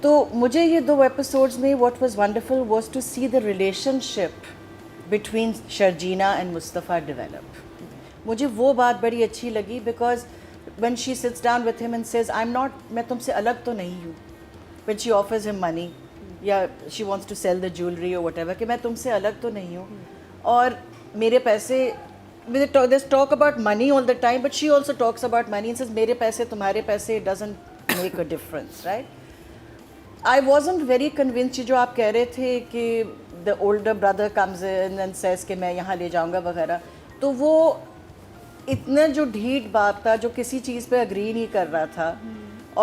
तो मुझे ये 2 एपिसोड्स में what was wonderful was to see the relationship between Sharjeena and Mustafa develop. मुझे वो बात बड़ी अच्छी लगी because when she sits down with him and says I am not, मैं तुमसे अलग तो नहीं हूँ, when she offers him money या she wants to sell the jewellery और व्हाटएवर, कि मैं तुमसे अलग तो नहीं हूँ और मेरे पैसे, they talk about money all the time, but she also talks about money and says मेरे पैसे तुम्हारे पैसे, it doesn't make a difference, right? I wasn't very convinced जो आप कह रहे थे कि the older brother comes in and says कि मैं यहाँ ले जाऊँगा वगैरह, तो वो इतना जो ढीठ बाप था जो किसी चीज़ पे अग्री नहीं कर रहा था।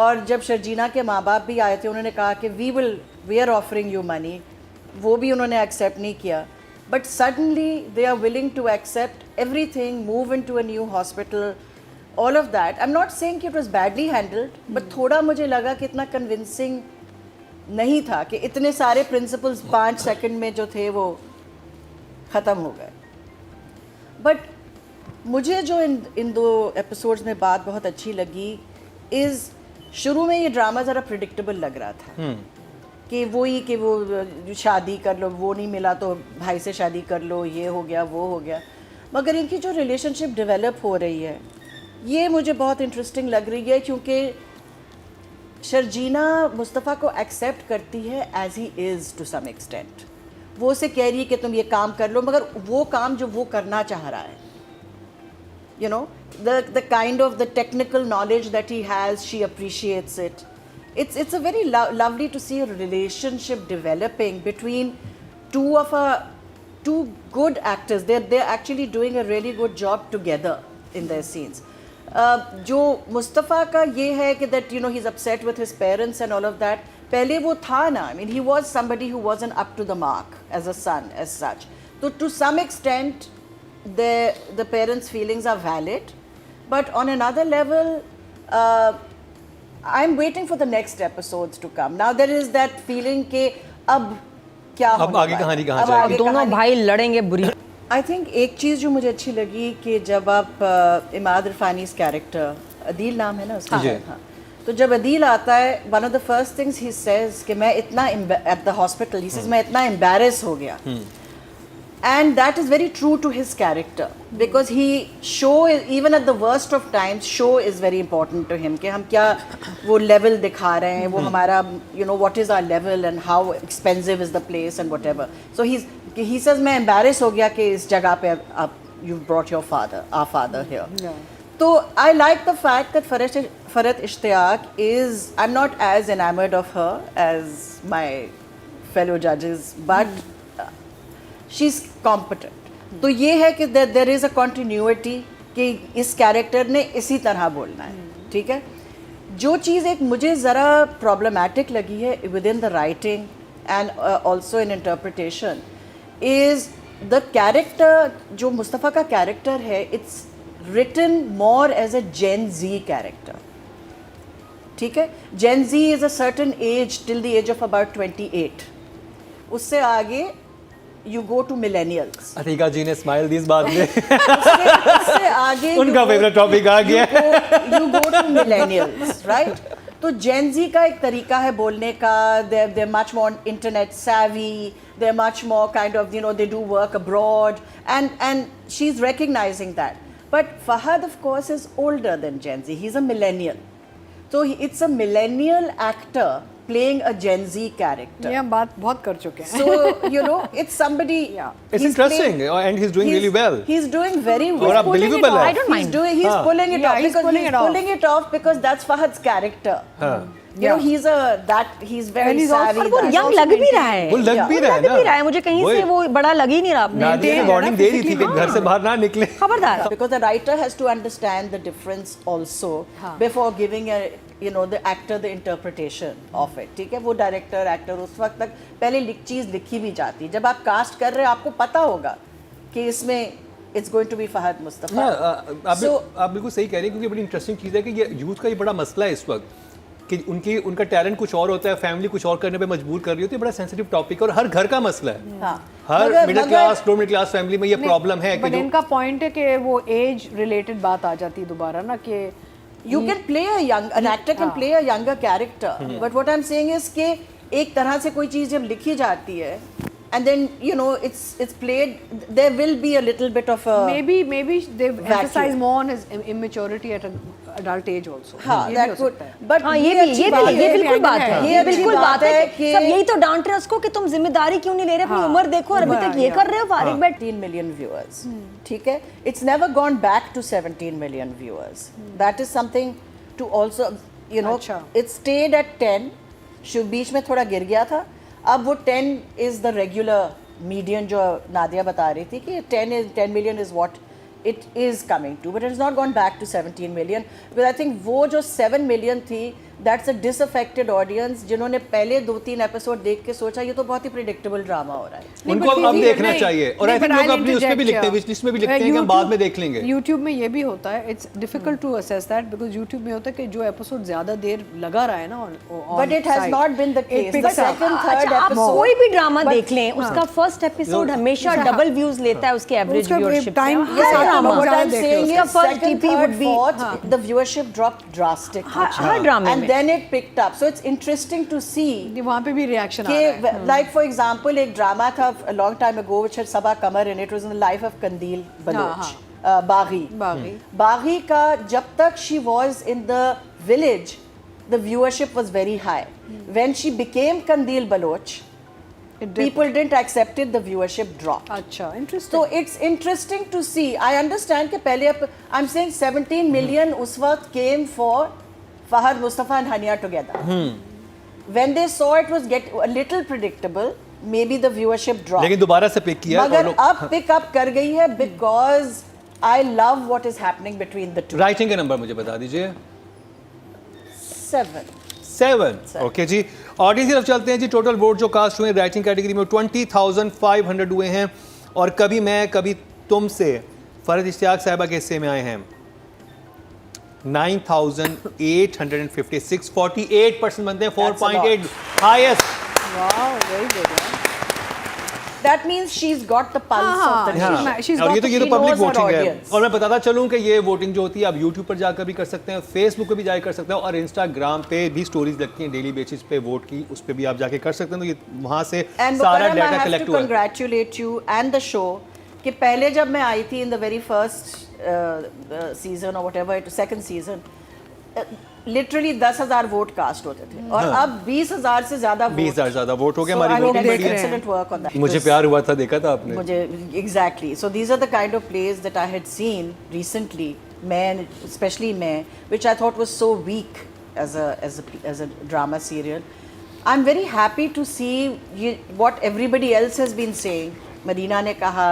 और जब शर्जीना के माँ बाप भी आए थे उन्होंने कहा कि we are offering you money, वो भी उन्होंने एक्सेप्ट नहीं किया। But suddenly they are willing to accept everything, move into a new hospital, all of that. I'm not saying it was badly handled, but थोड़ा मुझे लगा कि इतना convincing नहीं था कि इतने सारे principles 5 सेकंड में जो थे वो ख़त्म हो गए। But मुझे जो इन 2 एपिसोड्स में बात बहुत अच्छी लगी is शुरू में ये ड्रामा ज़रा प्रिडिक्टेबल लग रहा था कि वही कि वो शादी कर लो, वो नहीं मिला तो भाई से शादी कर लो, ये हो गया वो हो गया, मगर इनकी जो रिलेशनशिप डेवलप हो रही है ये मुझे बहुत इंटरेस्टिंग लग रही है क्योंकि शर्जीना मुस्तफ़ा को एक्सेप्ट करती है as he is to some extent. वो उसे कह रही है कि तुम ये काम कर लो, मगर वो काम जो वो करना चाह रहा है, you know, the kind of the technical knowledge that he has, she appreciates it. It's a very lovely to see a relationship developing between two good actors. They're actually doing a really good job together in their scenes. जो मुस्तफ़ा का ये है कि that you know he's upset with his parents and all of that. पहले वो था ना, I mean he was somebody who wasn't up to the mark as a son as such. So to some extent the parents' feelings are valid, but on another level. I'm waiting for the next episodes to come. Now there is that feeling कि अब क्या होने अब आगे कहानी कहाँ जाएगी? दोनों भाई लड़ेंगे बुरी। I think एक चीज़ जो मुझे अच्छी लगी कि जब आप इमाद इरफानी's कैरेक्टर, अदील नाम है ना उसका, हाँ, तो जब अदील आता है one of the first things he says कि मैं इतना at the hospital, he says मैं इतना embarrassed हो गया, and that is very true to his character because he even at the worst of times show is very important to him कि हम क्या वो level दिखा रहे हैं, वो हमारा you know what is our level and how expensive is the place and whatever. So he says मैं embarrassed हो गया कि इस जगह पे आप you've brought our father here. So I like the fact that Farhat Ishtiyaq is, I'm not as enamored of her as my fellow judges, but she's competent. तो ये है कि there is a continuity कि इस character ने इसी तरह बोलना है, ठीक है। जो चीज़ एक मुझे ज़रा प्रॉब्लमैटिक लगी है within the writing and also in interpretation is the character, जो मुस्तफ़ा का कैरेक्टर है, it's written more as a Gen Z character, ठीक है। Gen Z is a certain age till the age of about 28. उससे आगे you go to millennials. Atika जी ने smile दी इस बात में। उससे आगे उनका फेवरेट टॉपिक आ गया। You go to millennials, right? तो Gen Z का एक तरीका है बोलने का, they're much more internet savvy, they're much more kind of, you know, they do work abroad, and she's recognizing that. But Fahad, of course, is older than Gen Z. He's a millennial. So it's a millennial actor playing a Gen Z character. ये हम बात बहुत कर चुके हैं. So, you know, it's somebody. Yeah. It's interesting, and he's doing really well. He's doing very well. और believable है. I don't mind. He's pulling it off because he's pulling it off because that's Fahad's character. You know, he's very savvy. वो young लग भी रहा है. वो लग भी रहा है ना. मुझे कहीं से वो बड़ा लग ही नहीं रहा. नादिया ने वार्निंग दे दी थी कि घर से बाहर ना निकले. खबरदार. Because the writer has to understand the difference also before giving the actor the interpretation of it. ठीक है, वो डायरेक्टर एक्टर उस वक्त तक पहले चीज़ लिखी भी जाती. जब आप कास्ट कर रहे हो आपको पता होगा कि इसमें it's going to be Fahad Mustafa. आप बिल्कुल सही कह रहे हैं क्योंकि बड़ी इंटरेस्टिंग चीज़ है कि ये यूथ का ये बड़ा मसला है इस वक्त कि उनका टैलेंट कुछ और होता है, फैमिली कुछ और करने पे मजबूर कर रही होती है. बड़ा सेंसिटिव टॉपिक है और हर घर का मसला है. हर middle class low middle class family में ये प्रॉब्लम है. बट इनका पॉइंट है कि वो एज रिलेटेड बात आ जाती है दोबारा ना कि You can play an actor can play a younger character, but what I'm saying is कि एक तरह से कोई चीज़ जब लिखी जाती है, and then you know it's played, there will be a little bit of a maybe they've vacuum. emphasized more on his immaturity at an adult age also. हाँ, ये भी हो that could, सकता है। but हाँ ये बिल्कुल बात है, ये ये अच्छी बिल्कुल बात है कि कि सब यही तो डांट रहे हैं उसको कि तुम जिम्मेदारी क्यों नहीं ले रहे, अपनी उम्र देखो और अभी तक ये कर रहे हो फारिग बैठ। 17 million viewers, ठीक है? It's never gone back to 17 million viewers. That is something to also, you know, अच्छा। it stayed at 10, बीच में थोड़ा गिर गया था, अब वो 10 is the regular median जो नादिया बता रही थी कि 10 million is what it is coming to, but it has not gone back to 17 million, because I think वो जो 7 million थी, that's a disaffected audience जिन्होंने पहले 2-3 एपिसोड देख के सोचा ये तो बहुत ही प्रिडिक्टेबल ड्रामा हो रहा है। उनको अब देखना चाहिए, और आई थिंक लोग अपनी उसमें भी लिखते हैं, विश लिस्ट में भी लिखते हैं कि हम बाद में देख लेंगे। YouTube में ये भी होता है, it's difficult to assess that, because YouTube में होता है कि जो एपिसोड ज्यादा देर लगा रहा है ना But it has not been the case. The second, third अच्छा आप episode. कोई भी ड्रामा देख लें, उसका फर्स्ट एपिसोड हमेशा डबल व्यूज लेता है उसके एवरेज उसका व्यूअरशिप time से। के हर साथ ड्रामा, What I'm देख saying उसका is first second, DP would third, be- fourth, the viewership dropped drastically. हर ड्रामे And में। then it picked up. So it's interesting to see वहाँ पे भी रिएक्शन आ रहा है। कि like for example एक ड्रामा था a long time ago which had Sabaa Qamar in it, was in the life of Qandeel Baloch, Baghi. Baghi का जब तक she was in the village, the viewership was very high. When she became Qandeel Baloch, people didn't accept it, the viewership dropped. अच्छा, interesting. So it's interesting to see. I understand कि पहले I'm saying 17 million उस वक्त came for Fahad Mustafa and Hania together. When they saw it was get a little predictable, maybe the viewership dropped. लेकिन दोबारा से pick किया और मगर लोग अब pick up कर गई है because I love what is happening between the two. Writing के नंबर मुझे बता दीजिए। 7. ओके जी, ऑडियंस की तरफ चलते हैं जी। टोटल वोट जो कास्ट हुए राइटिंग कैटेगरी में 20,500 हुए हैं, और कभी मैं कभी तुमसे फरहत इश्तियाक साहिबा के हिस्से में आए हैं 9,856, 48% बनते हैं, 4.8 highest. Wow, very good. That means she's got the pulse of the हाँ, nation. she's और got ये तो she public knows her voting है। audience. और मैं बताता चलूं कि ये वोटिंग जो होती है आप यूट्यूब पर जाकर भी कर सकते हैं, फेसबुक पे भी जाकर कर सकते हैं, और इंस्टाग्राम पे भी स्टोरीज लगती हैं डेली बेसिस पे वोट की, उस पे भी आप जाके कर सकते हैं। तो ये वहाँ से And सारा Mukarram, I data have collect to हुआ है। congratulate you and the show कि पहले जब मैं आई थी in the very first season or whatever, second season, literally 10,000 vote cast होते थे, और अब 20,000 से ज्यादा 20,000 ज्यादा वोट हो गया, हमारी वोटिंग वोटिंग बढ़ी है। excellent work on that. मुझे प्यार हुआ था, देखा था आपने? मुझे exactly. So these are the kind of plays that I had seen recently, मैं especially मैं, which I thought was so weak as a drama serial. I'm very happy to see what everybody else has been saying. Madina ने कहा,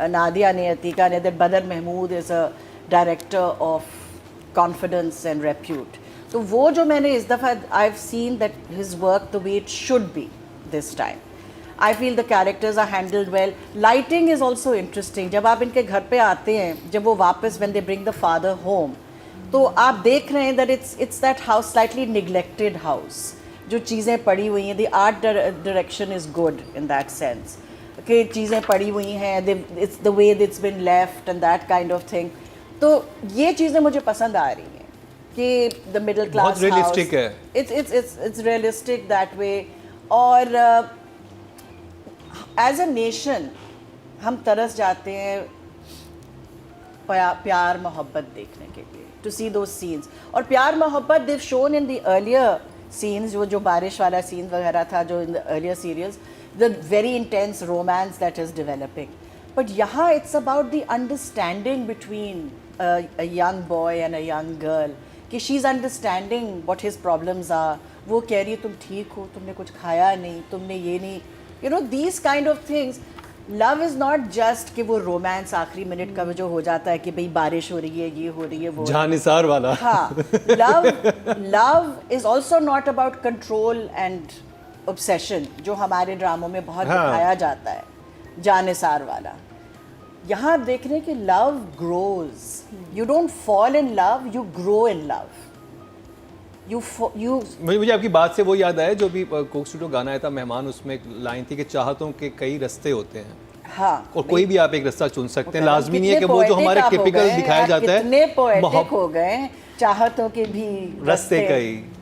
नादिया ने, अतीका ने, that Badr Mahmood is a director of confidence and repute. तो वो जो मैंने इस दफ़ा I've seen that his work the way it should be this time. I feel the characters are handled well. Lighting is also interesting. जब आप इनके घर पे आते हैं, जब वो वापस when they bring the father home, तो आप देख रहे हैं that it's that house, slightly neglected house. जो चीज़ें पड़ी हुई हैं, the art direction is good in that sense. कि चीज़ें पड़ी हुई हैं, it's the way it's been left and that kind of thing. तो ये चीज़ें मुझे पसंद आ रही हैं कि the middle class बहुत realistic house, है। it's realistic that way. और as a nation हम तरस जाते हैं प्यार मोहब्बत देखने के लिए, to see those scenes. और प्यार मोहब्बत they've shown in the earlier scenes, जो बारिश वाला scene वगैरह था जो in the earlier serials, the very intense romance that is developing. But यहाँ it's about the understanding between a young boy and a young girl, कि she's understanding what his problems are. वो कह रही है तुम ठीक हो, तुमने कुछ खाया नहीं, तुमने ये नहीं, you know, these kind of things. Love is not just कि वो romance आखिरी मिनट का जो हो जाता है कि भाई बारिश हो रही है, ये हो रही है, वो जानिसार वाला। हाँ, love is also not about control and obsession जो हमारे ड्रामों में बहुत दिखाया जाता है, जानिसार वाला। यहाँ आप देख रहे हैं कि love grows. You don't fall in love, you grow in love. मुझे आपकी बात से वो याद आया जो भी कोक स्टूडियो गाना आया था मेहमान, उसमें एक लाइन थी कि चाहतों के कई रास्ते होते हैं। हाँ, और कोई भी आप एक रास्ता चुन सकते हैं, लाजमी नहीं है कि वो जो हमारे टिपिकल दिखाया जाता है। कितने पोएटिक हो गए, चाहतों के भी रास्ते कई